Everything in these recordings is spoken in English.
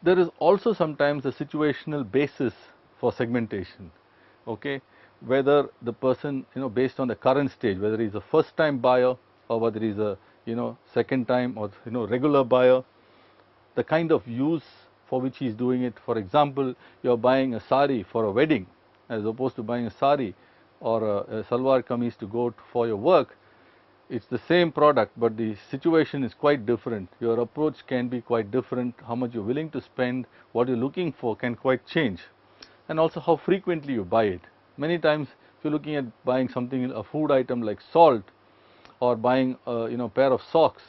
There is also sometimes a situational basis for segmentation, okay, whether the person, based on the current stage, whether he's a first time buyer or whether he's a, second time or, regular buyer, the kind of use for which he's doing it. For example, you're buying a sari for a wedding as opposed to buying a sari or a salwar kameez to go for your work. It's the same product, but the situation is quite different. Your approach can be quite different. How much you're willing to spend, what you're looking for can quite change. And also how frequently you buy it. Many times, if you're looking at buying something, a food item like salt, or buying a pair of socks,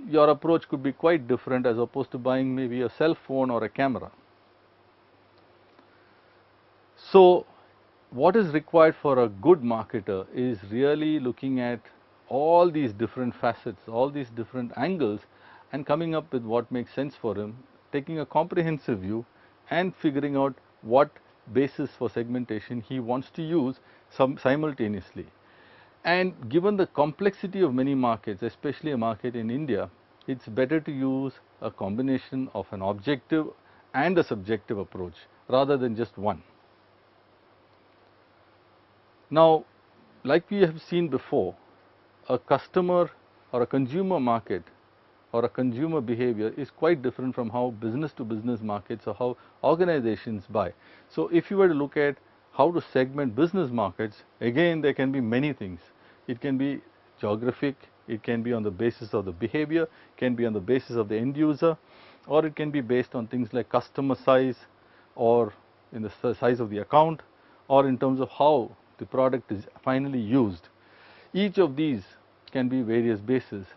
your approach could be quite different as opposed to buying maybe a cell phone or a camera. So what is required for a good marketer is really looking at all these different facets, all these different angles, and coming up with what makes sense for him, taking a comprehensive view and figuring out what basis for segmentation he wants to use simultaneously. And given the complexity of many markets, especially a market in India, it's better to use a combination of an objective and a subjective approach rather than just one. Now, like we have seen before, a customer or a consumer market or a consumer behavior is quite different from how business to business markets or how organizations buy. So if you were to look at how to segment business markets, again there can be many things. It can be geographic, it can be on the basis of the behavior, it can be on the basis of the end user, or it can be based on things like customer size or in the size of the account, or in terms of how the product is finally used. Each of these can be various bases.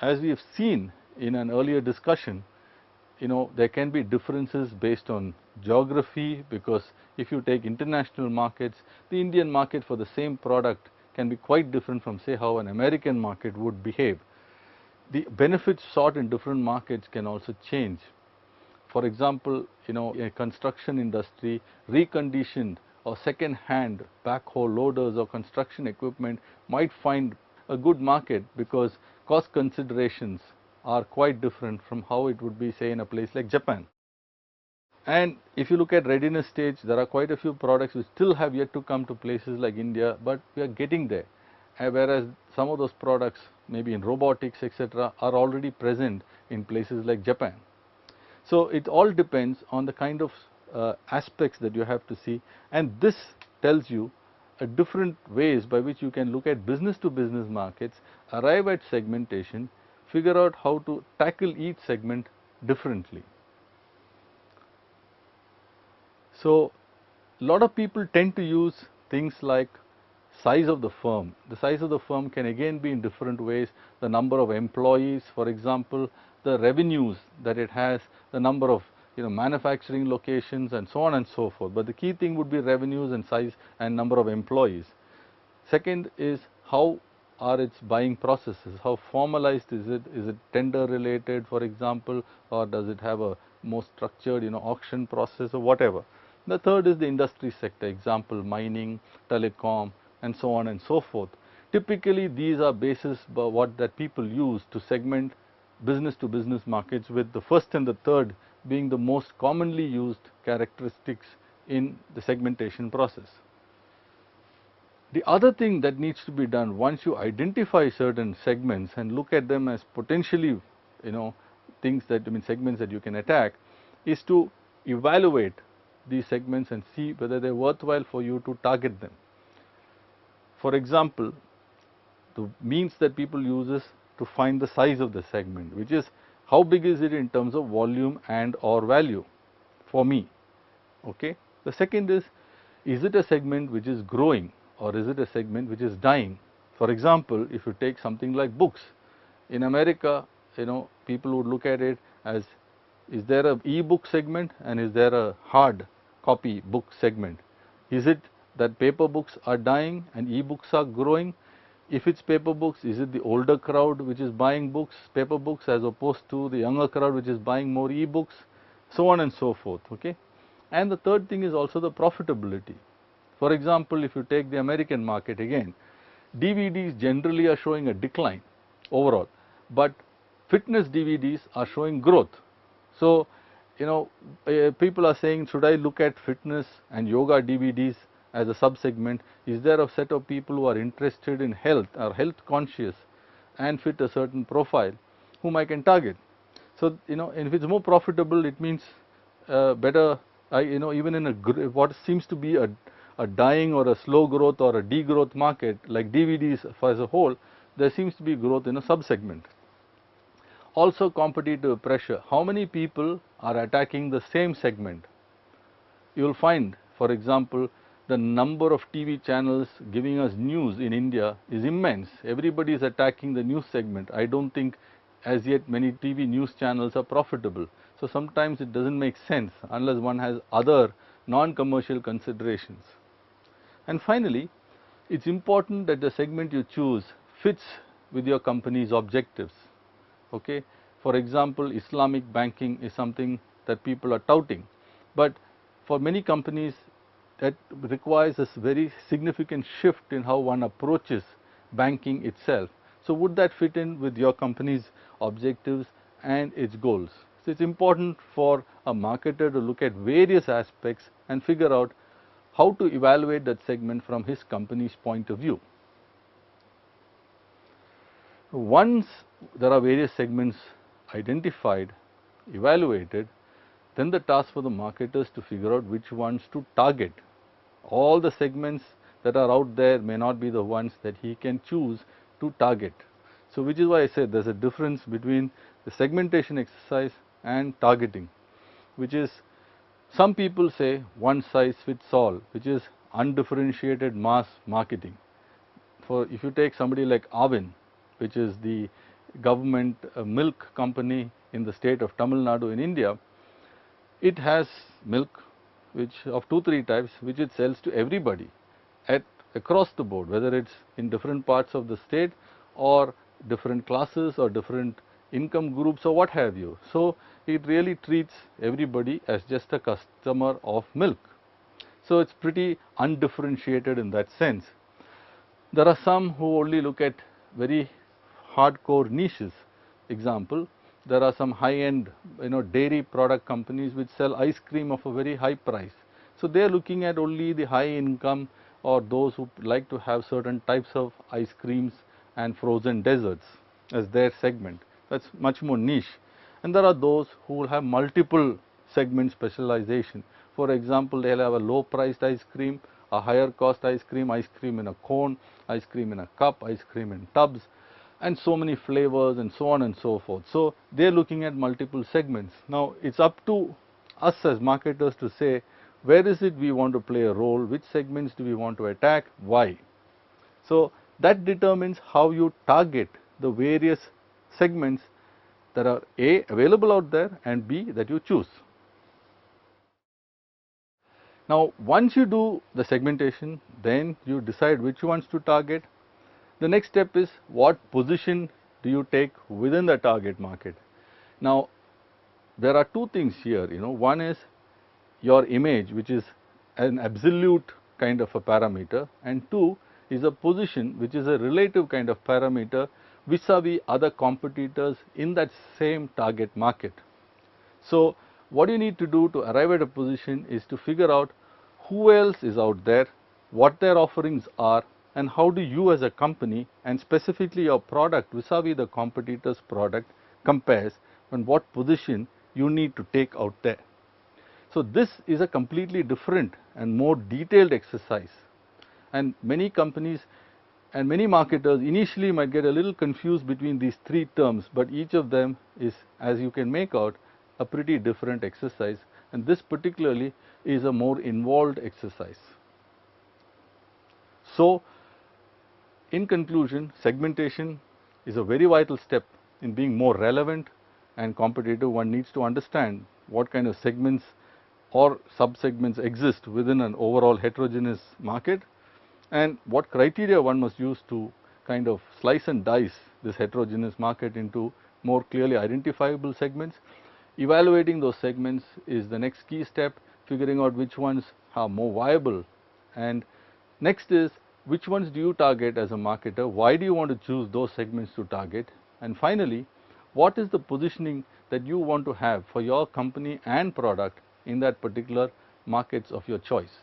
As we have seen in an earlier discussion, there can be differences based on geography, because if you take international markets, the Indian market for the same product can be quite different from, say, how an American market would behave. The benefits sought in different markets can also change. For example, a construction industry reconditioned or second hand backhoe loaders or construction equipment might find a good market because cost considerations are quite different from how it would be, say, in a place like Japan. And if you look at readiness stage, there are quite a few products which still have yet to come to places like India, but we are getting there. Whereas some of those products, maybe in robotics, etc., are already present in places like Japan. So it all depends on the kind of aspects that you have to see, and this tells you different ways by which you can look at business to business markets, arrive at segmentation, figure out how to tackle each segment differently. So a lot of people tend to use things like size of the firm. The size of the firm can again be in different ways. The number of employees, for example, the revenues that it has, the number of manufacturing locations, and so on and so forth. But the key thing would be revenues and size and number of employees. Second is how are its buying processes? How formalized is it? Is it tender related, for example, or does it have a more structured auction process or whatever? The third is the industry sector, example mining, telecom, and so on and so forth. Typically these are bases what that people use to segment business to business markets, with the first and the third being the most commonly used characteristics in the segmentation process. The other thing that needs to be done once you identify certain segments and look at them as potentially things that segments that you can attack, is to evaluate these segments and see whether they're worthwhile for you to target them. For example, the means that people use is to find the size of the segment, which is how big is it in terms of volume and or value for me. Okay. The second is it a segment which is growing or is it a segment which is dying? For example, if you take something like books, in America, people would look at it as, is there a e-book segment and is there a hard copy book segment? Is it that paper books are dying and e-books are growing? If it's paper books, is it the older crowd which is buying books, paper books, as opposed to the younger crowd which is buying more e-books, so on and so forth, okay? And the third thing is also the profitability. For example, if you take the American market again, DVDs generally are showing a decline overall, but fitness DVDs are showing growth. So people are saying, should I look at fitness and yoga DVDs as a sub-segment? Is there a set of people who are interested in health or health conscious and fit a certain profile whom I can target? So, and if it's more profitable, it means better, even in what seems to be a dying or a slow growth or a degrowth market like DVDs as a whole, there seems to be growth in a sub-segment. Also competitive pressure. How many people are attacking the same segment? You will find, for example, the number of TV channels giving us news in India is immense. Everybody is attacking the news segment. I don't think as yet many TV news channels are profitable. So sometimes it doesn't make sense unless one has other non-commercial considerations. And finally, it's important that the segment you choose fits with your company's objectives. Okay, for example, Islamic banking is something that people are touting, but for many companies that requires a very significant shift in how one approaches banking itself. So would that fit in with your company's objectives and its goals? So it's important for a marketer to look at various aspects and figure out how to evaluate that segment from his company's point of view. Once there are various segments identified, evaluated, then the task for the marketers to figure out which ones to target. All the segments that are out there may not be the ones that he can choose to target. So which is why I said there's a difference between the segmentation exercise and targeting, which is, some people say one size fits all, which is undifferentiated mass marketing. For if you take somebody like Avin, which is the government milk company in the state of Tamil Nadu in India, it has milk which of 2-3 types which it sells to everybody across the board, whether it's in different parts of the state or different classes or different income groups or what have you. So it really treats everybody as just a customer of milk. So it's pretty undifferentiated in that sense. There are some who only look at very hardcore niches. Example, there are some high-end dairy product companies which sell ice cream of a very high price. So they are looking at only the high income or those who like to have certain types of ice creams and frozen desserts as their segment. That's much more niche. And there are those who will have multiple segment specialization. For example, they'll have a low priced ice cream, a higher cost ice cream in a cone, ice cream in a cup, ice cream in tubs, and so many flavors and so on and so forth. So they're looking at multiple segments. Now it's up to us as marketers to say, where is it we want to play a role, which segments do we want to attack, why. So that determines how you target the various segments that are A, available out there, and B, that you choose. Now once you do the segmentation, then you decide which ones to target. The next step is, what position do you take within the target market? Now there are two things here, one is your image, which is an absolute kind of a parameter, and two is a position, which is a relative kind of parameter vis-a-vis other competitors in that same target market. So what you need to do to arrive at a position is to figure out who else is out there, what their offerings are, and how do you as a company and specifically your product vis-a-vis the competitor's product compares, and what position you need to take out there. So this is a completely different and more detailed exercise, and many companies and many marketers initially might get a little confused between these three terms, but each of them is, as you can make out, a pretty different exercise, and this particularly is a more involved exercise. So in conclusion, segmentation is a very vital step in being more relevant and competitive. One needs to understand what kind of segments or sub-segments exist within an overall heterogeneous market, and what criteria one must use to kind of slice and dice this heterogeneous market into more clearly identifiable segments. Evaluating those segments is the next key step, figuring out which ones are more viable, and next is, which ones do you target as a marketer, why do you want to choose those segments to target, and finally, what is the positioning that you want to have for your company and product in that particular markets of your choice.